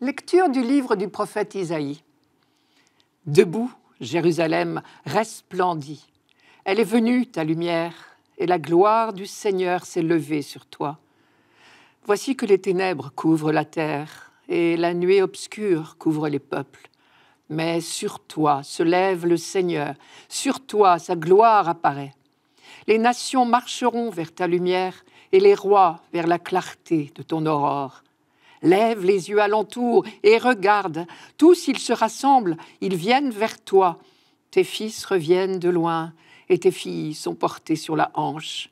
Lecture du livre du prophète Isaïe. Debout, Jérusalem resplendit. Elle est venue, ta lumière, et la gloire du Seigneur s'est levée sur toi. Voici que les ténèbres couvrent la terre, et la nuée obscure couvre les peuples. Mais sur toi se lève le Seigneur, sur toi sa gloire apparaît. Les nations marcheront vers ta lumière, et les rois vers la clarté de ton aurore. Lève les yeux alentour et regarde. Tous, ils se rassemblent, ils viennent vers toi. Tes fils reviennent de loin et tes filles sont portées sur la hanche.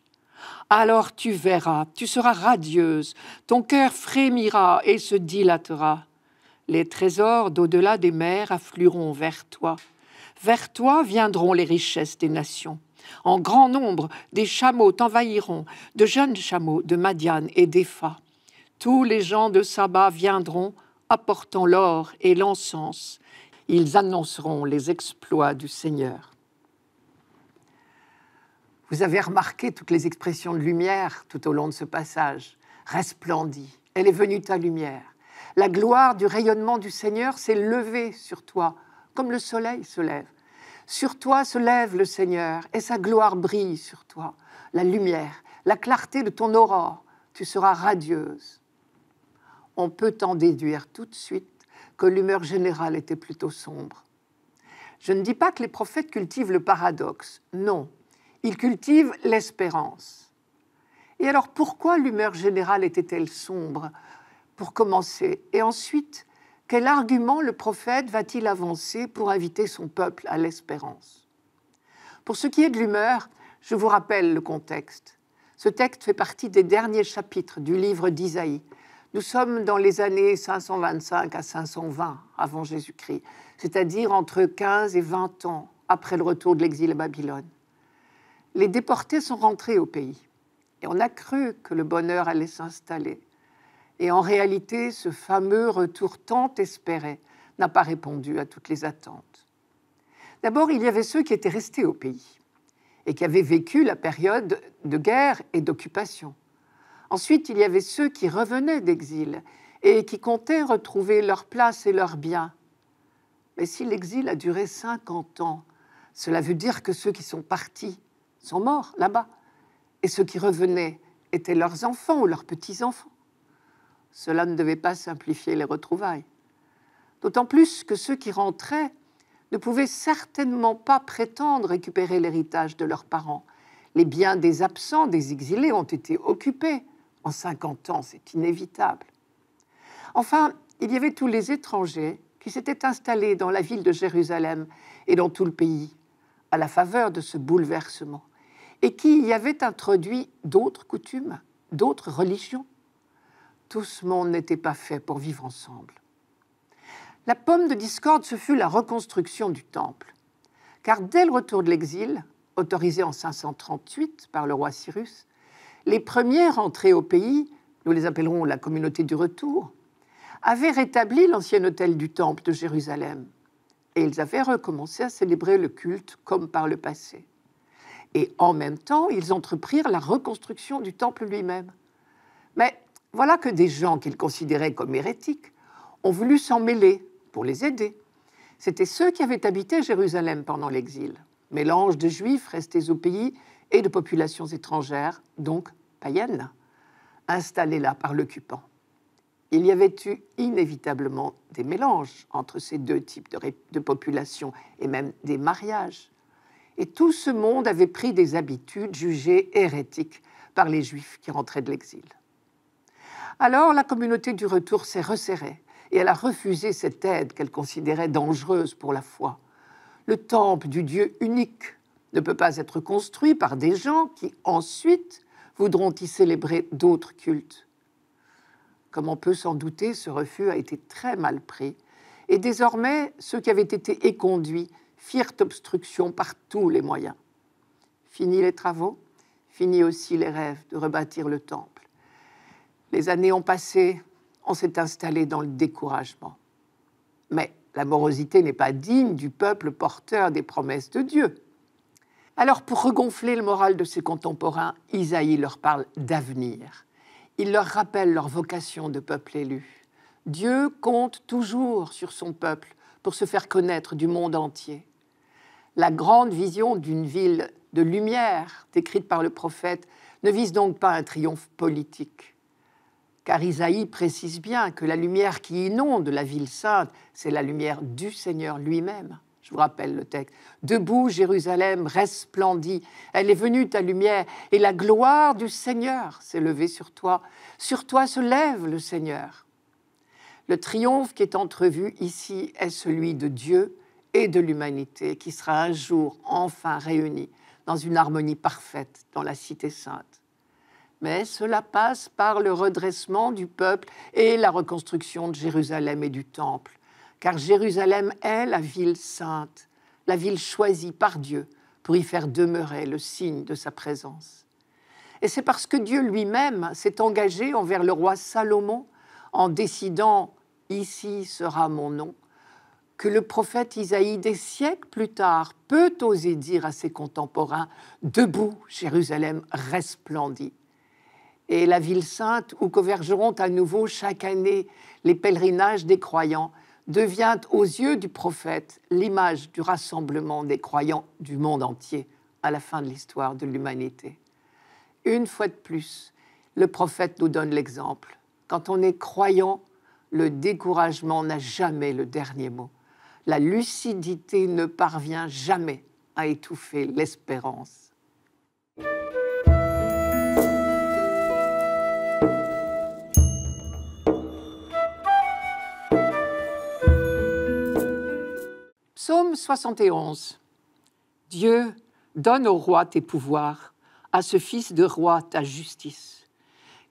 Alors tu verras, tu seras radieuse, ton cœur frémira et se dilatera. Les trésors d'au-delà des mers afflueront vers toi. Vers toi viendront les richesses des nations. En grand nombre, des chameaux t'envahiront, de jeunes chameaux de Madian et d'Épha. Tous les gens de Saba viendront, apportant l'or et l'encens. Ils annonceront les exploits du Seigneur. Vous avez remarqué toutes les expressions de lumière tout au long de ce passage. Resplendit, elle est venue ta lumière. La gloire du rayonnement du Seigneur s'est levée sur toi, comme le soleil se lève. Sur toi se lève le Seigneur, et sa gloire brille sur toi. La lumière, la clarté de ton aurore, tu seras radieuse. On peut en déduire tout de suite que l'humeur générale était plutôt sombre. Je ne dis pas que les prophètes cultivent le paradoxe, non, ils cultivent l'espérance. Et alors pourquoi l'humeur générale était-elle sombre, pour commencer? Et ensuite, quel argument le prophète va-t-il avancer pour inviter son peuple à l'espérance? Pour ce qui est de l'humeur, je vous rappelle le contexte. Ce texte fait partie des derniers chapitres du livre d'Isaïe. Nous sommes dans les années 525 à 520 avant Jésus-Christ, c'est-à-dire entre 15 et 20 ans après le retour de l'exil à Babylone. Les déportés sont rentrés au pays et on a cru que le bonheur allait s'installer. Et en réalité, ce fameux retour tant espéré n'a pas répondu à toutes les attentes. D'abord, il y avait ceux qui étaient restés au pays et qui avaient vécu la période de guerre et d'occupation. Ensuite, il y avait ceux qui revenaient d'exil et qui comptaient retrouver leur place et leurs biens. Mais si l'exil a duré 50 ans, cela veut dire que ceux qui sont partis sont morts là-bas, et ceux qui revenaient étaient leurs enfants ou leurs petits-enfants. Cela ne devait pas simplifier les retrouvailles. D'autant plus que ceux qui rentraient ne pouvaient certainement pas prétendre récupérer l'héritage de leurs parents. Les biens des absents, des exilés, ont été occupés. En 50 ans, c'est inévitable. Enfin, il y avait tous les étrangers qui s'étaient installés dans la ville de Jérusalem et dans tout le pays, à la faveur de ce bouleversement, et qui y avaient introduit d'autres coutumes, d'autres religions. Tout ce monde n'était pas fait pour vivre ensemble. La pomme de discorde, ce fut la reconstruction du temple, car dès le retour de l'exil, autorisé en 538 par le roi Cyrus, les premiers rentrés au pays, nous les appellerons la communauté du retour, avaient rétabli l'ancien autel du temple de Jérusalem et ils avaient recommencé à célébrer le culte comme par le passé. Et en même temps, ils entreprirent la reconstruction du temple lui-même. Mais voilà que des gens qu'ils considéraient comme hérétiques ont voulu s'en mêler pour les aider. C'étaient ceux qui avaient habité Jérusalem pendant l'exil, mélange de juifs restés au pays et de populations étrangères, donc païennes, installées là par l'occupant. Il y avait eu inévitablement des mélanges entre ces deux types de populations et même des mariages. Et tout ce monde avait pris des habitudes jugées hérétiques par les Juifs qui rentraient de l'exil. Alors la communauté du retour s'est resserrée et elle a refusé cette aide qu'elle considérait dangereuse pour la foi. Le temple du Dieu unique ne peut pas être construit par des gens qui, ensuite, voudront y célébrer d'autres cultes. Comme on peut s'en douter, ce refus a été très mal pris, et désormais, ceux qui avaient été éconduits firent obstruction par tous les moyens. Fini les travaux, fini aussi les rêves de rebâtir le temple. Les années ont passé, on s'est installé dans le découragement. Mais la morosité n'est pas digne du peuple porteur des promesses de Dieu. Alors, pour regonfler le moral de ses contemporains, Isaïe leur parle d'avenir. Il leur rappelle leur vocation de peuple élu, Dieu compte toujours sur son peuple pour se faire connaître du monde entier. La grande vision d'une ville de lumière, décrite par le prophète, ne vise donc pas un triomphe politique. Car Isaïe précise bien que la lumière qui inonde la ville sainte, c'est la lumière du Seigneur lui-même. Je vous rappelle le texte. Debout, Jérusalem resplendit. Elle est venue ta lumière, et la gloire du Seigneur s'est levée sur toi. Sur toi se lève le Seigneur. Le triomphe qui est entrevu ici est celui de Dieu et de l'humanité, qui sera un jour enfin réunie dans une harmonie parfaite dans la cité sainte. Mais cela passe par le redressement du peuple et la reconstruction de Jérusalem et du temple. Car Jérusalem est la ville sainte, la ville choisie par Dieu pour y faire demeurer le signe de sa présence. Et c'est parce que Dieu lui-même s'est engagé envers le roi Salomon en décidant « Ici sera mon nom », que le prophète Isaïe, des siècles plus tard, peut oser dire à ses contemporains « Debout, Jérusalem resplendit ». Et la ville sainte, où convergeront à nouveau chaque année les pèlerinages des croyants, devient aux yeux du prophète l'image du rassemblement des croyants du monde entier à la fin de l'histoire de l'humanité. Une fois de plus, le prophète nous donne l'exemple. Quand on est croyant, le découragement n'a jamais le dernier mot. La lucidité ne parvient jamais à étouffer l'espérance. Psaume 71. Dieu, donne au roi tes pouvoirs, à ce fils de roi ta justice.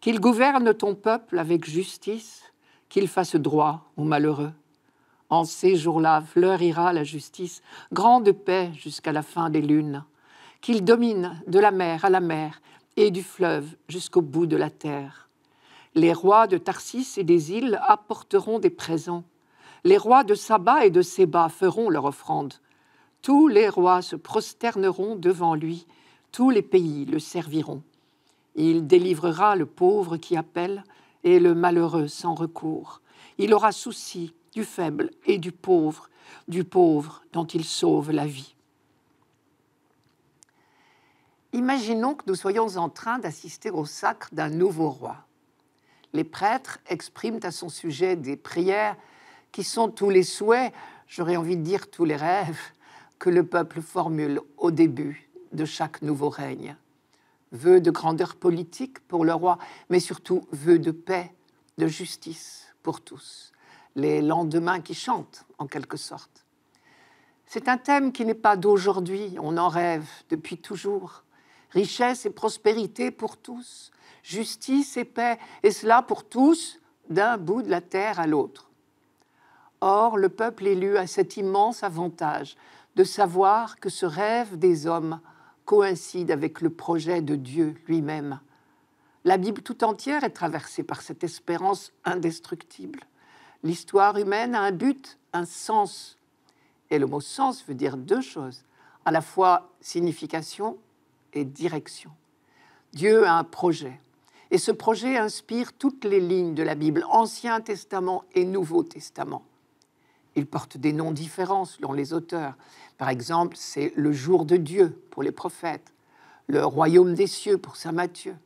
Qu'il gouverne ton peuple avec justice, qu'il fasse droit aux malheureux. En ces jours-là, fleurira la justice, grande paix jusqu'à la fin des lunes. Qu'il domine de la mer à la mer et du fleuve jusqu'au bout de la terre. Les rois de Tarsis et des îles apporteront des présents. Les rois de Saba et de Séba feront leur offrande. Tous les rois se prosterneront devant lui, tous les pays le serviront. Il délivrera le pauvre qui appelle et le malheureux sans recours. Il aura souci du faible et du pauvre dont il sauve la vie. Imaginons que nous soyons en train d'assister au sacre d'un nouveau roi. Les prêtres expriment à son sujet des prières qui sont tous les souhaits, j'aurais envie de dire tous les rêves, que le peuple formule au début de chaque nouveau règne. Vœux de grandeur politique pour le roi, mais surtout vœux de paix, de justice pour tous. Les lendemains qui chantent, en quelque sorte. C'est un thème qui n'est pas d'aujourd'hui, on en rêve depuis toujours. Richesse et prospérité pour tous, justice et paix, et cela pour tous, d'un bout de la terre à l'autre. Or, le peuple élu a cet immense avantage de savoir que ce rêve des hommes coïncide avec le projet de Dieu lui-même. La Bible tout entière est traversée par cette espérance indestructible. L'histoire humaine a un but, un sens. Et le mot sens veut dire deux choses, à la fois signification et direction. Dieu a un projet. Et ce projet inspire toutes les lignes de la Bible, Ancien Testament et Nouveau Testament. Il porte des noms différents selon les auteurs. Par exemple, c'est le jour de Dieu pour les prophètes, le royaume des cieux pour saint Matthieu,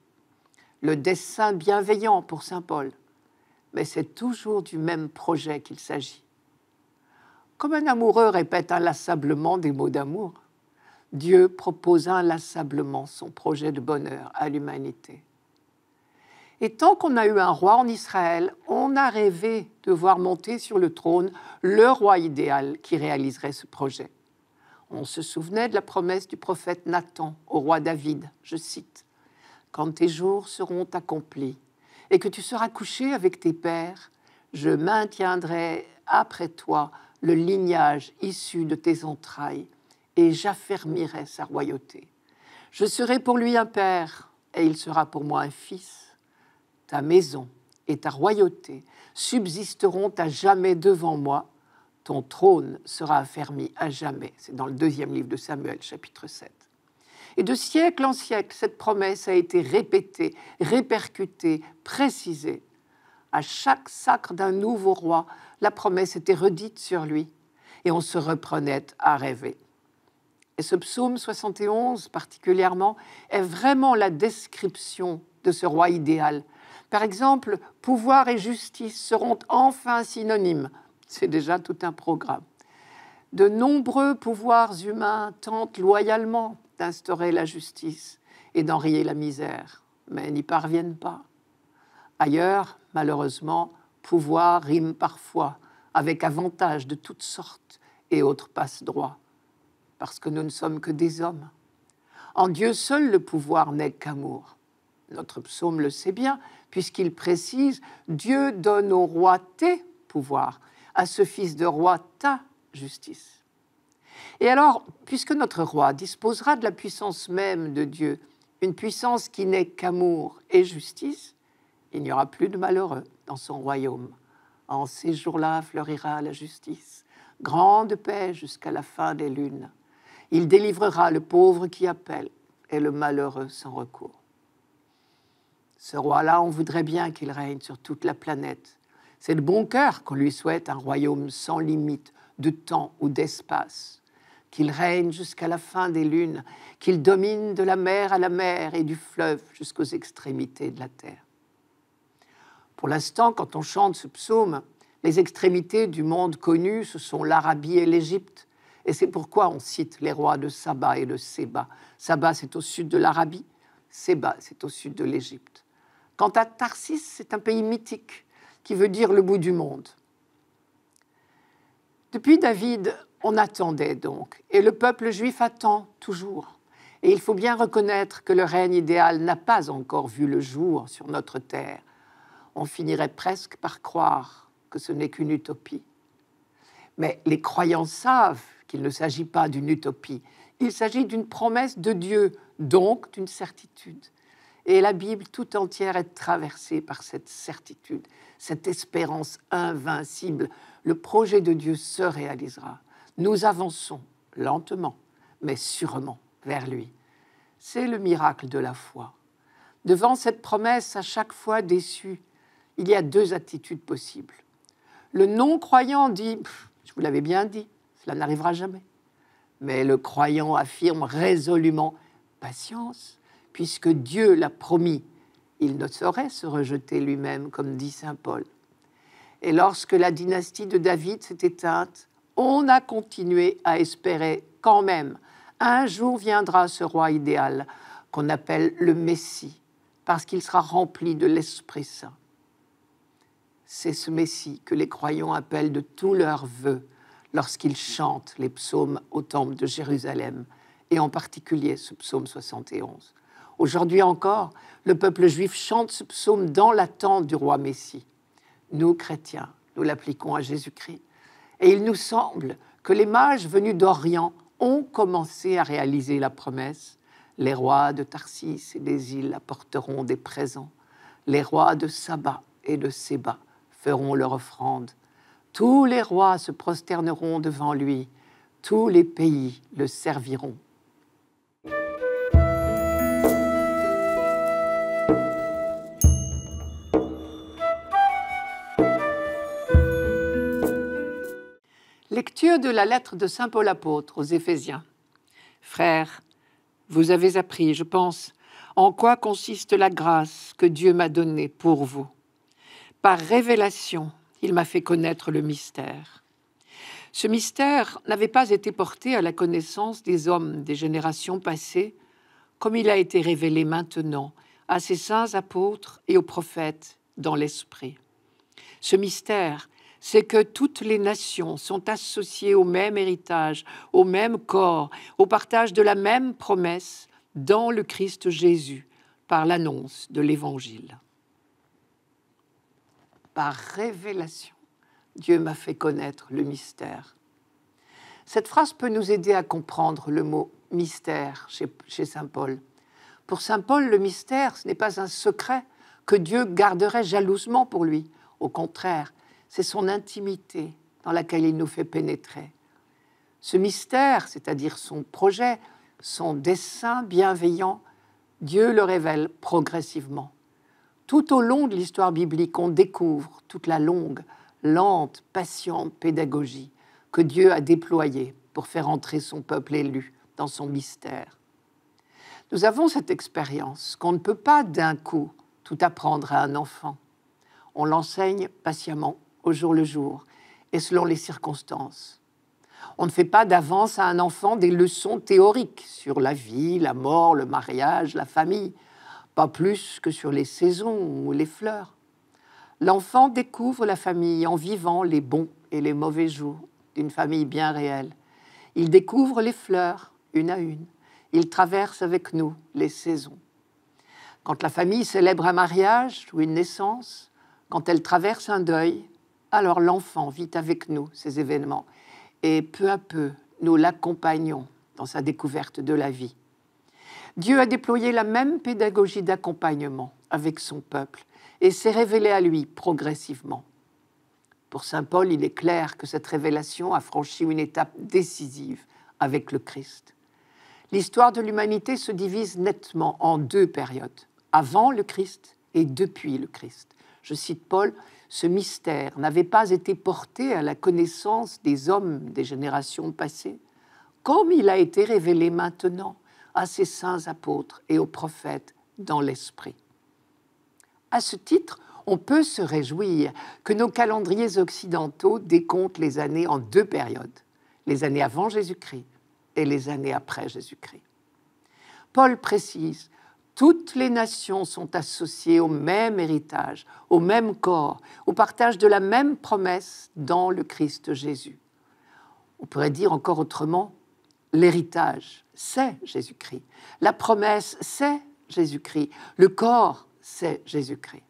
le dessein bienveillant pour saint Paul. Mais c'est toujours du même projet qu'il s'agit. Comme un amoureux répète inlassablement des mots d'amour, Dieu propose inlassablement son projet de bonheur à l'humanité. Et tant qu'on a eu un roi en Israël, on a rêvé de voir monter sur le trône le roi idéal qui réaliserait ce projet. On se souvenait de la promesse du prophète Nathan au roi David, je cite, « Quand tes jours seront accomplis et que tu seras couché avec tes pères, je maintiendrai après toi le lignage issu de tes entrailles et j'affermirai sa royauté. Je serai pour lui un père et il sera pour moi un fils. Ta maison et ta royauté subsisteront à jamais devant moi. Ton trône sera affermi à jamais. » C'est dans le 2e livre de Samuel, chapitre 7. Et de siècle en siècle, cette promesse a été répétée, répercutée, précisée. À chaque sacre d'un nouveau roi, la promesse était redite sur lui et on se reprenait à rêver. Et ce psaume 71 particulièrement est vraiment la description de ce roi idéal. Par exemple, pouvoir et justice seront enfin synonymes. C'est déjà tout un programme. De nombreux pouvoirs humains tentent loyalement d'instaurer la justice et d'enrayer la misère, mais n'y parviennent pas. Ailleurs, malheureusement, pouvoir rime parfois avec avantages de toutes sortes et autres passe-droits, parce que nous ne sommes que des hommes. En Dieu seul le pouvoir n'est qu'amour. Notre psaume le sait bien, puisqu'il précise « Dieu donne au roi tes pouvoirs, à ce fils de roi ta justice ». Et alors, puisque notre roi disposera de la puissance même de Dieu, une puissance qui n'est qu'amour et justice, il n'y aura plus de malheureux dans son royaume. En ces jours-là fleurira la justice, grande paix jusqu'à la fin des lunes. Il délivrera le pauvre qui appelle et le malheureux sans recours. Ce roi-là, on voudrait bien qu'il règne sur toute la planète. C'est de bon cœur qu'on lui souhaite un royaume sans limite de temps ou d'espace, qu'il règne jusqu'à la fin des lunes, qu'il domine de la mer à la mer et du fleuve jusqu'aux extrémités de la terre. Pour l'instant, quand on chante ce psaume, les extrémités du monde connu, ce sont l'Arabie et l'Égypte. Et c'est pourquoi on cite les rois de Saba et de Séba. Saba, c'est au sud de l'Arabie. Séba, c'est au sud de l'Égypte. Quant à Tarsis, c'est un pays mythique qui veut dire le bout du monde. Depuis David, on attendait donc, et le peuple juif attend toujours. Et il faut bien reconnaître que le règne idéal n'a pas encore vu le jour sur notre terre. On finirait presque par croire que ce n'est qu'une utopie. Mais les croyants savent qu'il ne s'agit pas d'une utopie. Il s'agit d'une promesse de Dieu, donc d'une certitude. Et la Bible tout entière est traversée par cette certitude, cette espérance invincible. Le projet de Dieu se réalisera. Nous avançons lentement, mais sûrement vers lui. C'est le miracle de la foi. Devant cette promesse à chaque fois déçue, il y a deux attitudes possibles. Le non-croyant dit « Je vous l'avais bien dit, cela n'arrivera jamais ». Mais le croyant affirme résolument « Patience, puisque Dieu l'a promis, il ne saurait se rejeter lui-même, comme dit saint Paul. » Et lorsque la dynastie de David s'est éteinte, on a continué à espérer quand même. Un jour viendra ce roi idéal qu'on appelle le Messie, parce qu'il sera rempli de l'Esprit Saint. C'est ce Messie que les croyants appellent de tous leurs vœux lorsqu'ils chantent les psaumes au temple de Jérusalem, et en particulier ce psaume 71. Aujourd'hui encore, le peuple juif chante ce psaume dans l'attente du roi Messie. Nous, chrétiens, nous l'appliquons à Jésus-Christ. Et il nous semble que les mages venus d'Orient ont commencé à réaliser la promesse. Les rois de Tarsis et des îles apporteront des présents. Les rois de Saba et de Séba feront leur offrande. Tous les rois se prosterneront devant lui. Tous les pays le serviront. Lecture de la lettre de saint Paul apôtre aux Éphésiens. Frères, vous avez appris, je pense, en quoi consiste la grâce que Dieu m'a donnée pour vous. Par révélation, il m'a fait connaître le mystère. Ce mystère n'avait pas été porté à la connaissance des hommes des générations passées, comme il a été révélé maintenant à ses saints apôtres et aux prophètes dans l'Esprit. Ce mystère, c'est que toutes les nations sont associées au même héritage, au même corps, au partage de la même promesse dans le Christ Jésus, par l'annonce de l'Évangile. Par révélation, Dieu m'a fait connaître le mystère. Cette phrase peut nous aider à comprendre le mot « mystère » chez saint Paul. Pour saint Paul, le mystère, ce n'est pas un secret que Dieu garderait jalousement pour lui. Au contraire, c'est son intimité dans laquelle il nous fait pénétrer. Ce mystère, c'est-à-dire son projet, son dessein bienveillant, Dieu le révèle progressivement. Tout au long de l'histoire biblique, on découvre toute la longue, lente, patiente pédagogie que Dieu a déployée pour faire entrer son peuple élu dans son mystère. Nous avons cette expérience qu'on ne peut pas d'un coup tout apprendre à un enfant. On l'enseigne patiemment, au jour le jour, et selon les circonstances. On ne fait pas d'avance à un enfant des leçons théoriques sur la vie, la mort, le mariage, la famille, pas plus que sur les saisons ou les fleurs. L'enfant découvre la famille en vivant les bons et les mauvais jours d'une famille bien réelle. Il découvre les fleurs, une à une. Il traverse avec nous les saisons. Quand la famille célèbre un mariage ou une naissance, quand elle traverse un deuil, alors l'enfant vit avec nous ces événements et peu à peu, nous l'accompagnons dans sa découverte de la vie. Dieu a déployé la même pédagogie d'accompagnement avec son peuple et s'est révélé à lui progressivement. Pour saint Paul, il est clair que cette révélation a franchi une étape décisive avec le Christ. L'histoire de l'humanité se divise nettement en deux périodes, avant le Christ et depuis le Christ. Je cite Paul, « Ce mystère n'avait pas été porté à la connaissance des hommes des générations passées, comme il a été révélé maintenant à ses saints apôtres et aux prophètes dans l'Esprit. » À ce titre, on peut se réjouir que nos calendriers occidentaux décomptent les années en deux périodes, les années avant Jésus-Christ et les années après Jésus-Christ. Paul précise, toutes les nations sont associées au même héritage, au même corps, au partage de la même promesse dans le Christ Jésus. On pourrait dire encore autrement, l'héritage, c'est Jésus-Christ. La promesse, c'est Jésus-Christ. Le corps, c'est Jésus-Christ.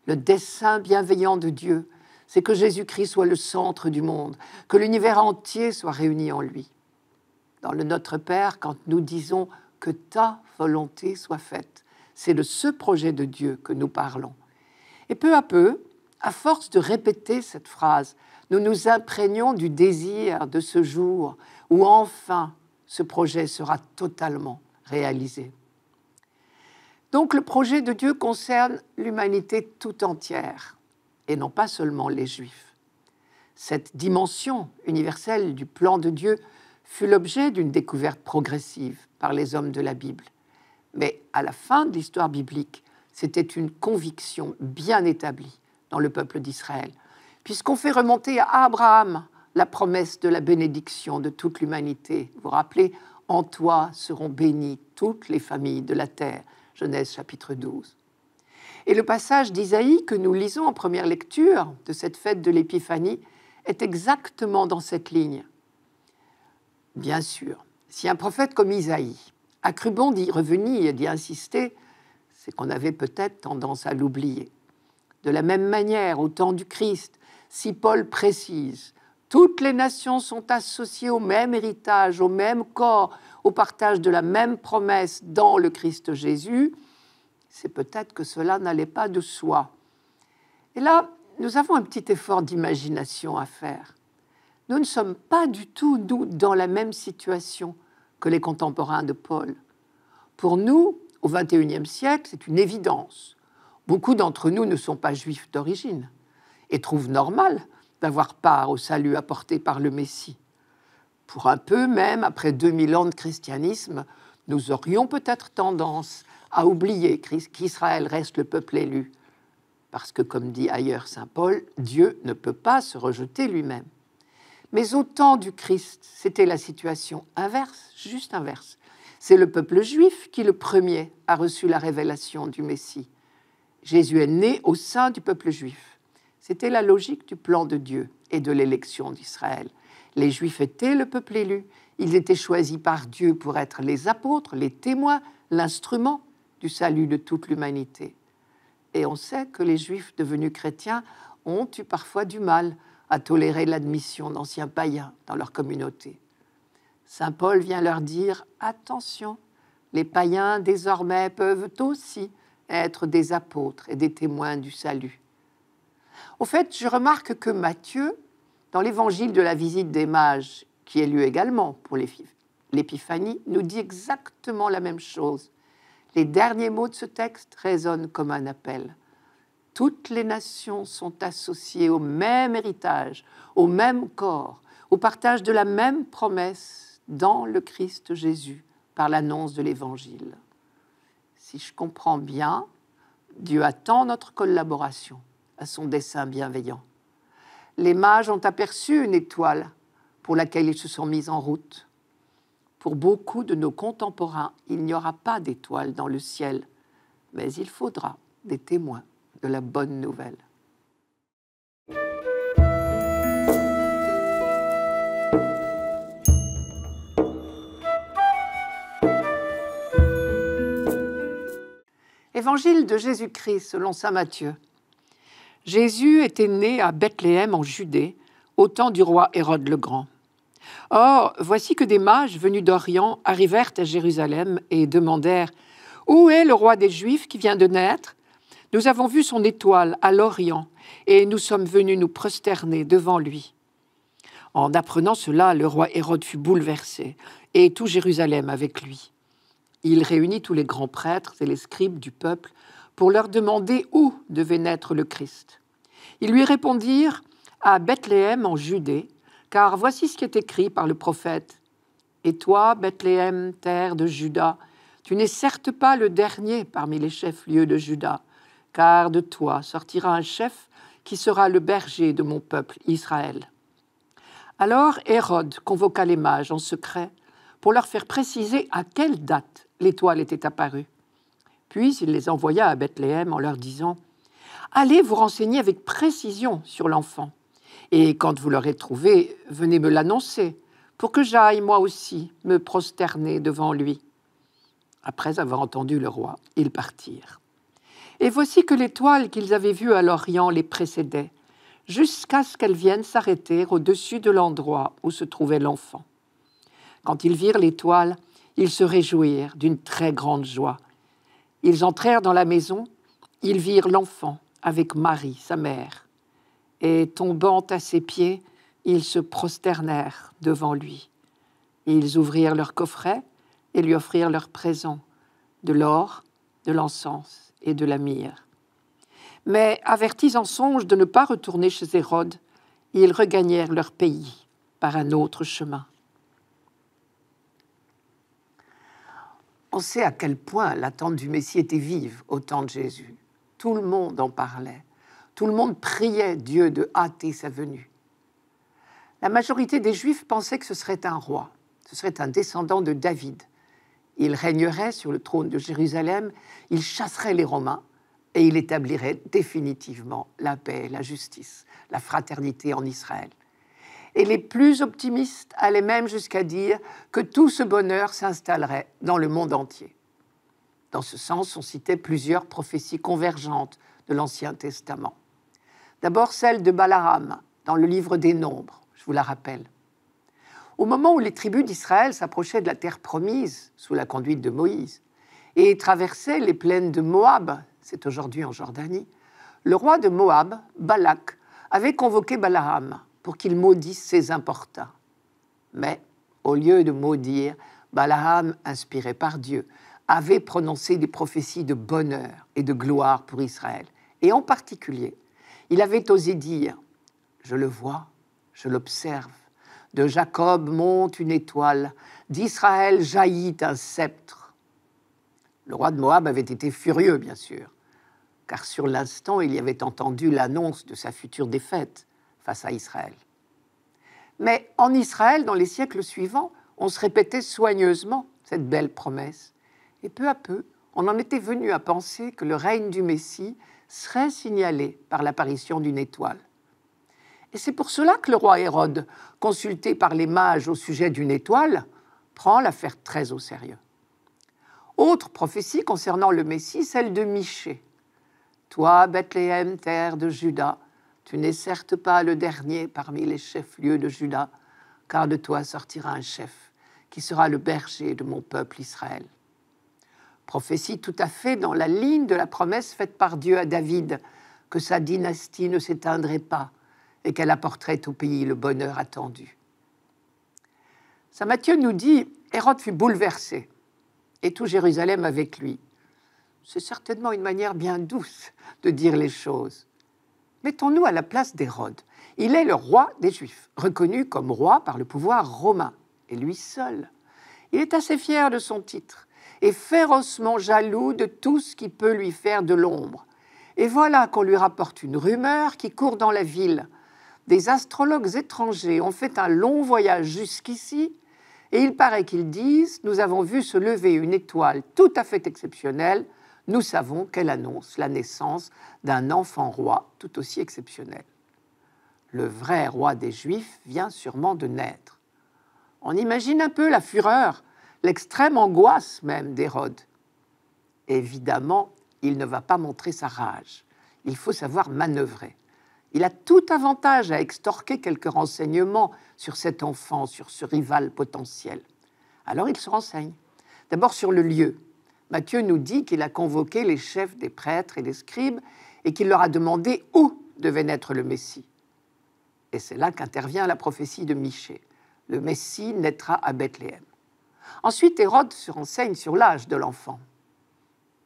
Le dessein bienveillant de Dieu, c'est que Jésus-Christ soit le centre du monde, que l'univers entier soit réuni en lui. Dans le Notre Père, quand nous disons que ta volonté soit faite, c'est de ce projet de Dieu que nous parlons. Et peu à peu, à force de répéter cette phrase, nous nous imprégnons du désir de ce jour où enfin ce projet sera totalement réalisé. Donc le projet de Dieu concerne l'humanité tout entière, et non pas seulement les Juifs. Cette dimension universelle du plan de Dieu fut l'objet d'une découverte progressive par les hommes de la Bible. Mais à la fin de l'histoire biblique, c'était une conviction bien établie dans le peuple d'Israël, puisqu'on fait remonter à Abraham la promesse de la bénédiction de toute l'humanité. Vous vous rappelez, « En toi seront bénies toutes les familles de la terre », Genèse chapitre 12. Et le passage d'Isaïe que nous lisons en première lecture de cette fête de l'Épiphanie est exactement dans cette ligne. Bien sûr, si un prophète comme Isaïe a cru bon d'y revenir et d'y insister, c'est qu'on avait peut-être tendance à l'oublier. De la même manière, au temps du Christ, si Paul précise « Toutes les nations sont associées au même héritage, au même corps, au partage de la même promesse dans le Christ Jésus », c'est peut-être que cela n'allait pas de soi. Et là, nous avons un petit effort d'imagination à faire. Nous ne sommes pas du tout, nous, dans la même situation que les contemporains de Paul. Pour nous, au XXIe siècle, c'est une évidence. Beaucoup d'entre nous ne sont pas juifs d'origine et trouvent normal d'avoir part au salut apporté par le Messie. Pour un peu même, après 2000 ans de christianisme, nous aurions peut-être tendance à oublier qu'Israël reste le peuple élu. Parce que, comme dit ailleurs saint Paul, Dieu ne peut pas se rejeter lui-même. Mais au temps du Christ, c'était la situation inverse, juste inverse. C'est le peuple juif qui, le premier, a reçu la révélation du Messie. Jésus est né au sein du peuple juif. C'était la logique du plan de Dieu et de l'élection d'Israël. Les Juifs étaient le peuple élu. Ils étaient choisis par Dieu pour être les apôtres, les témoins, l'instrument du salut de toute l'humanité. Et on sait que les Juifs devenus chrétiens ont eu parfois du mal à tolérer l'admission d'anciens païens dans leur communauté. Saint Paul vient leur dire « Attention, les païens désormais peuvent aussi être des apôtres et des témoins du salut. » Au fait, je remarque que Matthieu, dans l'évangile de la visite des mages, qui est lieu également pour l'Épiphanie, nous dit exactement la même chose. Les derniers mots de ce texte résonnent comme un appel. Toutes les nations sont associées au même héritage, au même corps, au partage de la même promesse dans le Christ Jésus par l'annonce de l'Évangile. Si je comprends bien, Dieu attend notre collaboration à son dessein bienveillant. Les mages ont aperçu une étoile pour laquelle ils se sont mis en route. Pour beaucoup de nos contemporains, il n'y aura pas d'étoile dans le ciel, mais il faudra des témoins de la bonne nouvelle. Évangile de Jésus-Christ selon saint Matthieu. Jésus était né à Bethléem en Judée, au temps du roi Hérode le Grand. Or, voici que des mages venus d'Orient arrivèrent à Jérusalem et demandèrent « Où est le roi des Juifs qui vient de naître ? Nous avons vu son étoile à l'Orient et nous sommes venus nous prosterner devant lui. » En apprenant cela, le roi Hérode fut bouleversé et tout Jérusalem avec lui. Il réunit tous les grands prêtres et les scribes du peuple pour leur demander où devait naître le Christ. Ils lui répondirent « À Bethléem en Judée, car voici ce qui est écrit par le prophète. Et toi, Bethléem, terre de Juda, tu n'es certes pas le dernier parmi les chefs-lieux de Juda, car de toi sortira un chef qui sera le berger de mon peuple Israël. » Alors Hérode convoqua les mages en secret pour leur faire préciser à quelle date l'étoile était apparue. Puis il les envoya à Bethléem en leur disant « Allez vous renseigner avec précision sur l'enfant, et quand vous l'aurez trouvé, venez me l'annoncer, pour que j'aille moi aussi me prosterner devant lui. » Après avoir entendu le roi, ils partirent. Et voici que l'étoile qu'ils avaient vue à l'Orient les précédait, jusqu'à ce qu'elle vienne s'arrêter au-dessus de l'endroit où se trouvait l'enfant. Quand ils virent l'étoile, ils se réjouirent d'une très grande joie. Ils entrèrent dans la maison, ils virent l'enfant avec Marie, sa mère, et tombant à ses pieds, ils se prosternèrent devant lui. Ils ouvrirent leur coffret et lui offrirent leurs présents, de l'or, de l'encens et de la myrrhe. Mais avertis en songe de ne pas retourner chez Hérode, ils regagnèrent leur pays par un autre chemin. On sait à quel point l'attente du Messie était vive au temps de Jésus. Tout le monde en parlait. Tout le monde priait Dieu de hâter sa venue. La majorité des Juifs pensaient que ce serait un roi, ce serait un descendant de David. Il régnerait sur le trône de Jérusalem, il chasserait les Romains et il établirait définitivement la paix, la justice, la fraternité en Israël. Et les plus optimistes allaient même jusqu'à dire que tout ce bonheur s'installerait dans le monde entier. Dans ce sens, on citait plusieurs prophéties convergentes de l'Ancien Testament. D'abord celle de Balaam, dans le livre des Nombres, je vous la rappelle. Au moment où les tribus d'Israël s'approchaient de la terre promise, sous la conduite de Moïse, et traversaient les plaines de Moab, c'est aujourd'hui en Jordanie, le roi de Moab, Balak, avait convoqué Balaam pour qu'il maudisse ses importuns. Mais, au lieu de maudire, Balaam, inspiré par Dieu, avait prononcé des prophéties de bonheur et de gloire pour Israël. Et en particulier, il avait osé dire « Je le vois, je l'observe, de Jacob monte une étoile, d'Israël jaillit un sceptre. » Le roi de Moab avait été furieux, bien sûr, car sur l'instant, il y avait entendu l'annonce de sa future défaite face à Israël. Mais en Israël, dans les siècles suivants, on se répétait soigneusement cette belle promesse. Et peu à peu, on en était venu à penser que le règne du Messie serait signalé par l'apparition d'une étoile. Et c'est pour cela que le roi Hérode, consulté par les mages au sujet d'une étoile, prend l'affaire très au sérieux. Autre prophétie concernant le Messie, celle de Michée. « Toi, Bethléem, terre de Juda, tu n'es certes pas le dernier parmi les chefs-lieux de Juda, car de toi sortira un chef, qui sera le berger de mon peuple Israël. » Prophétie tout à fait dans la ligne de la promesse faite par Dieu à David, que sa dynastie ne s'éteindrait pas et qu'elle apporterait au pays le bonheur attendu. Saint Matthieu nous dit « Hérode fut bouleversé, et tout Jérusalem avec lui. c'est certainement une manière bien douce de dire les choses. Mettons-nous à la place d'Hérode. Il est le roi des Juifs, reconnu comme roi par le pouvoir romain, et lui seul. Il est assez fier de son titre et férocement jaloux de tout ce qui peut lui faire de l'ombre. Et voilà qu'on lui rapporte une rumeur qui court dans la ville. Des astrologues étrangers ont fait un long voyage jusqu'ici et il paraît qu'ils disent « Nous avons vu se lever une étoile tout à fait exceptionnelle. Nous savons qu'elle annonce la naissance d'un enfant roi tout aussi exceptionnel. » Le vrai roi des Juifs vient sûrement de naître. On imagine un peu la fureur, l'extrême angoisse même d'Hérode. Évidemment, il ne va pas montrer sa rage. Il faut savoir manœuvrer. Il a tout avantage à extorquer quelques renseignements sur cet enfant, sur ce rival potentiel. Alors il se renseigne. D'abord sur le lieu. Matthieu nous dit qu'il a convoqué les chefs des prêtres et des scribes et qu'il leur a demandé où devait naître le Messie. Et c'est là qu'intervient la prophétie de Michée. Le Messie naîtra à Bethléem. Ensuite, Hérode se renseigne sur l'âge de l'enfant,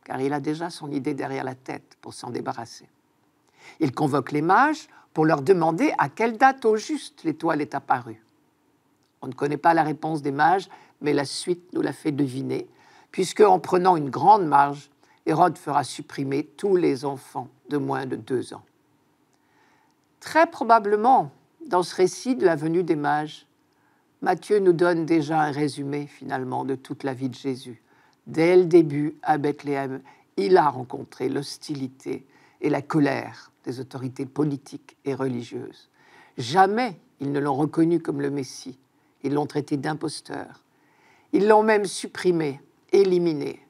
car il a déjà son idée derrière la tête pour s'en débarrasser. Il convoque les mages pour leur demander à quelle date au juste l'étoile est apparue. On ne connaît pas la réponse des mages, mais la suite nous la fait deviner, puisque en prenant une grande marge, Hérode fera supprimer tous les enfants de moins de 2 ans. Très probablement, dans ce récit de la venue des mages, Matthieu nous donne déjà un résumé finalement de toute la vie de Jésus. Dès le début, à Bethléem, il a rencontré l'hostilité et la colère des autorités politiques et religieuses. Jamais ils ne l'ont reconnu comme le Messie. Ils l'ont traité d'imposteur. Ils l'ont même supprimé, éliminé.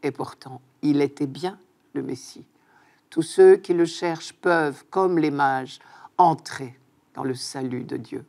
Et pourtant, il était bien le Messie. Tous ceux qui le cherchent peuvent, comme les mages, entrer dans le salut de Dieu.